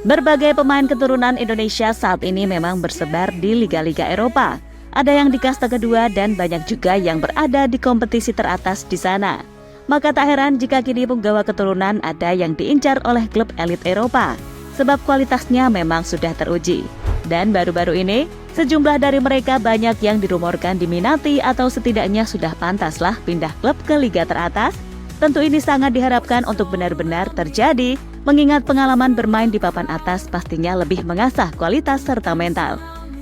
Berbagai pemain keturunan Indonesia saat ini memang bersebar di liga-liga Eropa. Ada yang di kasta kedua dan banyak juga yang berada di kompetisi teratas di sana. Maka tak heran jika kini penggawa keturunan ada yang diincar oleh klub elit Eropa, sebab kualitasnya memang sudah teruji. Dan baru-baru ini, sejumlah dari mereka banyak yang dirumorkan diminati atau setidaknya sudah pantaslah pindah klub ke liga teratas. Tentu ini sangat diharapkan untuk benar-benar terjadi, mengingat pengalaman bermain di papan atas pastinya lebih mengasah kualitas serta mental.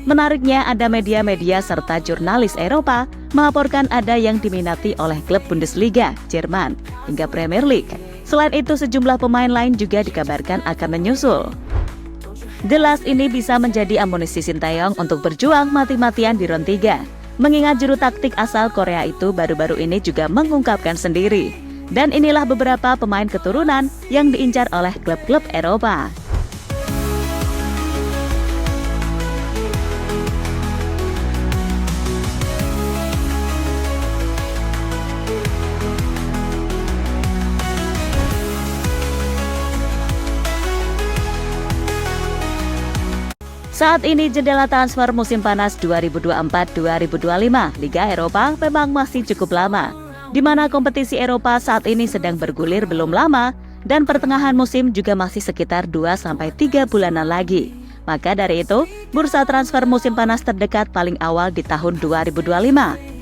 Menariknya, ada media-media serta jurnalis Eropa melaporkan ada yang diminati oleh klub Bundesliga, Jerman, hingga Premier League. Selain itu, sejumlah pemain lain juga dikabarkan akan menyusul. Jelas ini bisa menjadi amunisi Sinteyong untuk berjuang mati-matian di round 3. Mengingat juru taktik asal Korea itu baru-baru ini juga mengungkapkan sendiri. Dan inilah beberapa pemain keturunan yang diincar oleh klub-klub Eropa. Saat ini jendela transfer musim panas 2024-2025 Liga Eropa memang masih cukup lama, di mana kompetisi Eropa saat ini sedang bergulir belum lama dan pertengahan musim juga masih sekitar 2-3 bulanan lagi. Maka dari itu, bursa transfer musim panas terdekat paling awal di tahun 2025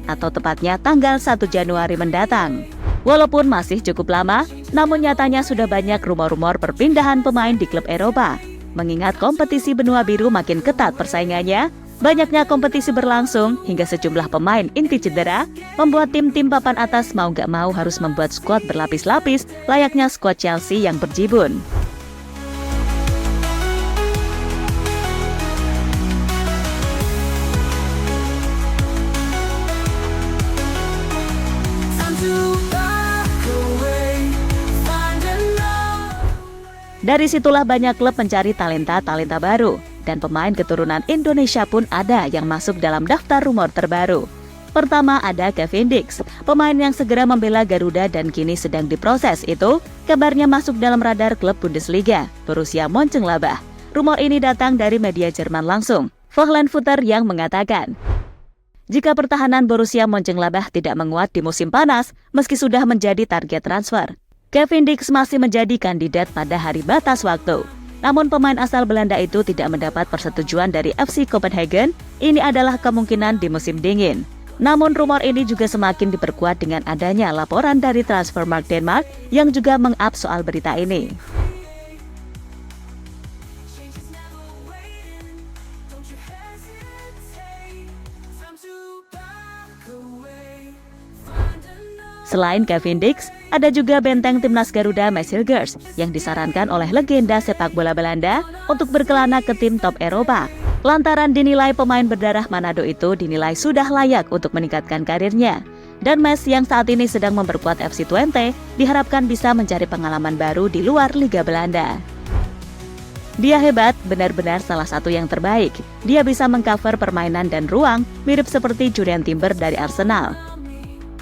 atau tepatnya tanggal 1 Januari mendatang. Walaupun masih cukup lama, namun nyatanya sudah banyak rumor-rumor perpindahan pemain di klub Eropa. Mengingat kompetisi benua biru makin ketat persaingannya, banyaknya kompetisi berlangsung hingga sejumlah pemain inti cedera, membuat tim-tim papan atas mau gak mau harus membuat skuad berlapis-lapis layaknya skuad Chelsea yang berjibun. Dari situlah banyak klub mencari talenta-talenta baru, dan pemain keturunan Indonesia pun ada yang masuk dalam daftar rumor terbaru. Pertama ada Kevin Dix, pemain yang segera membela Garuda dan kini sedang diproses itu, kabarnya masuk dalam radar klub Bundesliga, Borussia Mönchengladbach. Rumor ini datang dari media Jerman langsung, Frankfurter yang mengatakan, jika pertahanan Borussia Mönchengladbach tidak menguat di musim panas, meski sudah menjadi target transfer, Kevin Dix masih menjadi kandidat pada hari batas waktu. Namun pemain asal Belanda itu tidak mendapat persetujuan dari FC Copenhagen. Ini adalah kemungkinan di musim dingin. Namun rumor ini juga semakin diperkuat dengan adanya laporan dari Transfermarkt Denmark yang juga meng-up soal berita ini. Selain Kevin Dix, ada juga benteng timnas Garuda Mads Hilgers yang disarankan oleh legenda sepak bola Belanda untuk berkelana ke tim top Eropa. Lantaran dinilai pemain berdarah Manado itu dinilai sudah layak untuk meningkatkan karirnya. Dan Mads yang saat ini sedang memperkuat FC Twente diharapkan bisa mencari pengalaman baru di luar Liga Belanda. Dia hebat, benar-benar salah satu yang terbaik. Dia bisa mengcover permainan dan ruang mirip seperti Jurriën Timber dari Arsenal.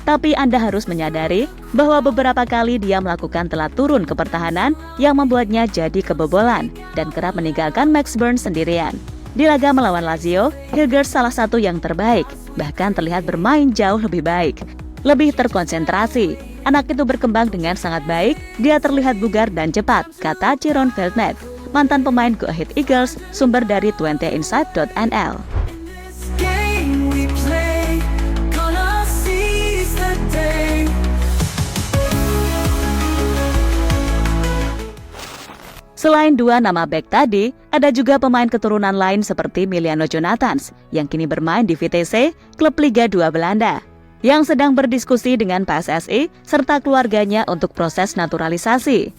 Tapi Anda harus menyadari bahwa beberapa kali dia melakukan telat turun ke pertahanan yang membuatnya jadi kebobolan dan kerap meninggalkan Max Burns sendirian. Di laga melawan Lazio, Hilgers salah satu yang terbaik, bahkan terlihat bermain jauh lebih baik, lebih terkonsentrasi. Anak itu berkembang dengan sangat baik, dia terlihat bugar dan cepat, kata Jeroen Veldnet, mantan pemain Go Ahead Eagles, sumber dari twenteinsight.nl. Selain dua nama bek tadi, ada juga pemain keturunan lain seperti Miliano Jonathans yang kini bermain di VTC, klub Liga 2 Belanda, yang sedang berdiskusi dengan PSSI serta keluarganya untuk proses naturalisasi.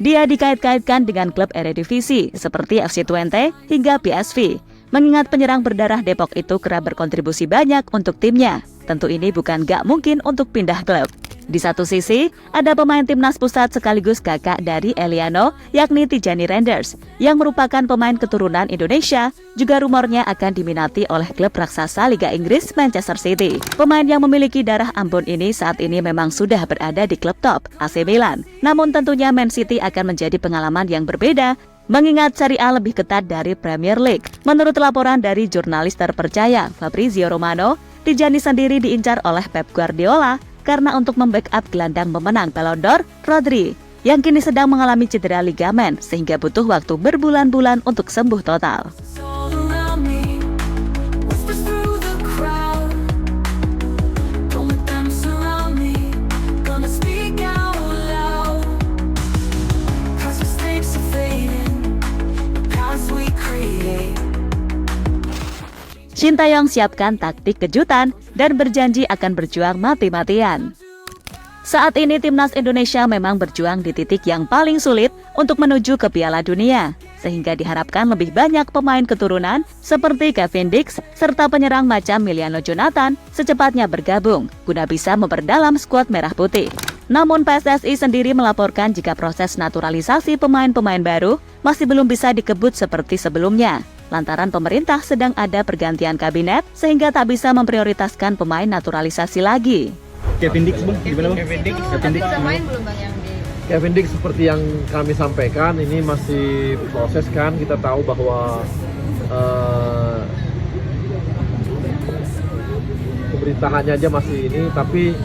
Dia dikait-kaitkan dengan klub Eredivisie seperti FC Twente hingga PSV, mengingat penyerang berdarah Depok itu kerap berkontribusi banyak untuk timnya. Tentu ini bukan gak mungkin untuk pindah klub. Di satu sisi, ada pemain timnas pusat sekaligus kakak dari Eliano, yakni Tijani Randers, yang merupakan pemain keturunan Indonesia, juga rumornya akan diminati oleh klub raksasa Liga Inggris Manchester City. Pemain yang memiliki darah Ambon ini saat ini memang sudah berada di klub top AC Milan. Namun tentunya Man City akan menjadi pengalaman yang berbeda mengingat Serie A lebih ketat dari Premier League. Menurut laporan dari jurnalis terpercaya Fabrizio Romano, Tijani sendiri diincar oleh Pep Guardiola karena untuk membackup gelandang pemenang Ballon d'Or, Rodri, yang kini sedang mengalami cedera ligamen sehingga butuh waktu berbulan-bulan untuk sembuh total. Sintayong siapkan taktik kejutan dan berjanji akan berjuang mati-matian. Saat ini timnas Indonesia memang berjuang di titik yang paling sulit untuk menuju ke Piala Dunia, sehingga diharapkan lebih banyak pemain keturunan seperti Kevin Dix serta penyerang macam Miliano Jonathan secepatnya bergabung guna bisa memperdalam skuad merah putih. Namun PSSI sendiri melaporkan jika proses naturalisasi pemain-pemain baru masih belum bisa dikebut seperti sebelumnya, lantaran pemerintah sedang ada pergantian kabinet sehingga tak bisa memprioritaskan pemain naturalisasi lagi. Kevin Dix, Bang, gimana Bang? Kevin Dix seperti yang kami sampaikan, ini masih proses kan. Kita tahu bahwa pemerintahannya aja masih ini, tapi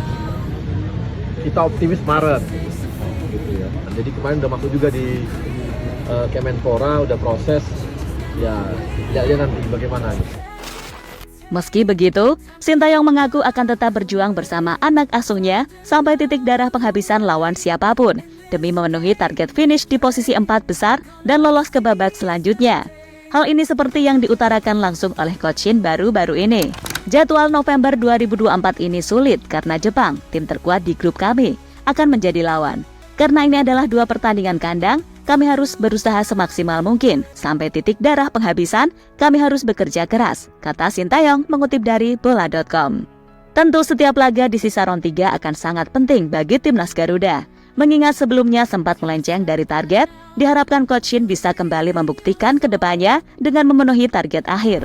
kita optimis Maret gitu ya. Jadi kemarin udah masuk juga di Kemenpora, udah proses ya, lihat nanti bagaimana gitu. Meski begitu, Sintayong mengaku akan tetap berjuang bersama anak asuhnya sampai titik darah penghabisan lawan siapapun demi memenuhi target finish di posisi 4 besar dan lolos ke babak selanjutnya. Hal ini seperti yang diutarakan langsung oleh Coach Shin baru-baru ini. Jadwal November 2024 ini sulit karena Jepang, tim terkuat di grup kami, akan menjadi lawan. Karena ini adalah 2 pertandingan kandang, kami harus berusaha semaksimal mungkin. Sampai titik darah penghabisan, kami harus bekerja keras, kata Sintayong mengutip dari bola.com. Tentu setiap laga di sisa round 3 akan sangat penting bagi timnas Garuda. Mengingat sebelumnya sempat melenceng dari target, diharapkan Coach Shin bisa kembali membuktikan ke depannya dengan memenuhi target akhir.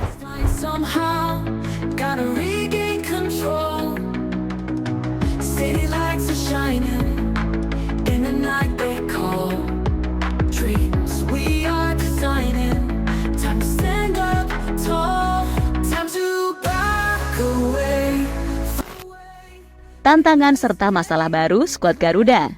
Tantangan serta masalah baru skuad Garuda.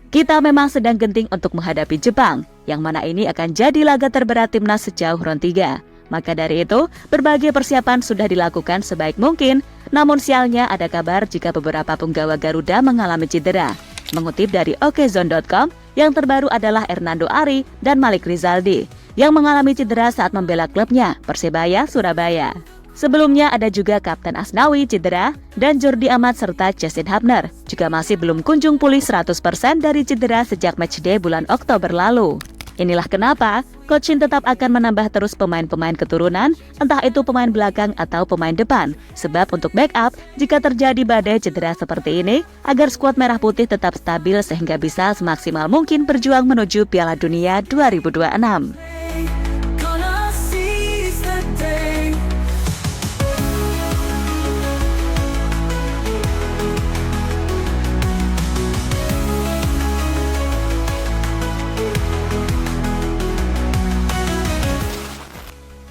Kita memang sedang genting untuk menghadapi Jepang, yang mana ini akan jadi laga terberat timnas sejauh round 3. Maka dari itu, berbagai persiapan sudah dilakukan sebaik mungkin, namun sialnya ada kabar jika beberapa punggawa Garuda mengalami cedera. Mengutip dari okezone.com, yang terbaru adalah Hernando Ari dan Malik Rizaldi, yang mengalami cedera saat membela klubnya, Persebaya Surabaya. Sebelumnya ada juga Kapten Asnawi cedera dan Jordi Amat serta Justin Hubner juga masih belum kunjung pulih 100% dari cedera sejak matchday bulan Oktober lalu. Inilah kenapa Coach Shin tetap akan menambah terus pemain-pemain keturunan, entah itu pemain belakang atau pemain depan. Sebab untuk backup jika terjadi badai cedera seperti ini, agar skuad merah putih tetap stabil sehingga bisa semaksimal mungkin berjuang menuju Piala Dunia 2026.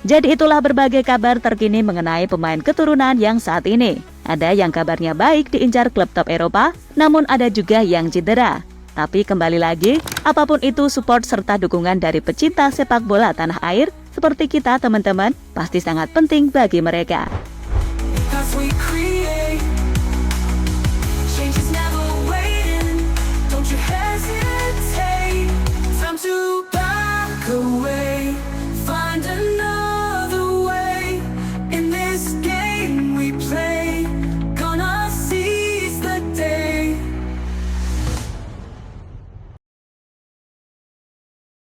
Jadi itulah berbagai kabar terkini mengenai pemain keturunan yang saat ini. Ada yang kabarnya baik diincar klub top Eropa, namun ada juga yang cedera. Tapi kembali lagi, apapun itu support serta dukungan dari pecinta sepak bola tanah air seperti kita teman-teman pasti sangat penting bagi mereka.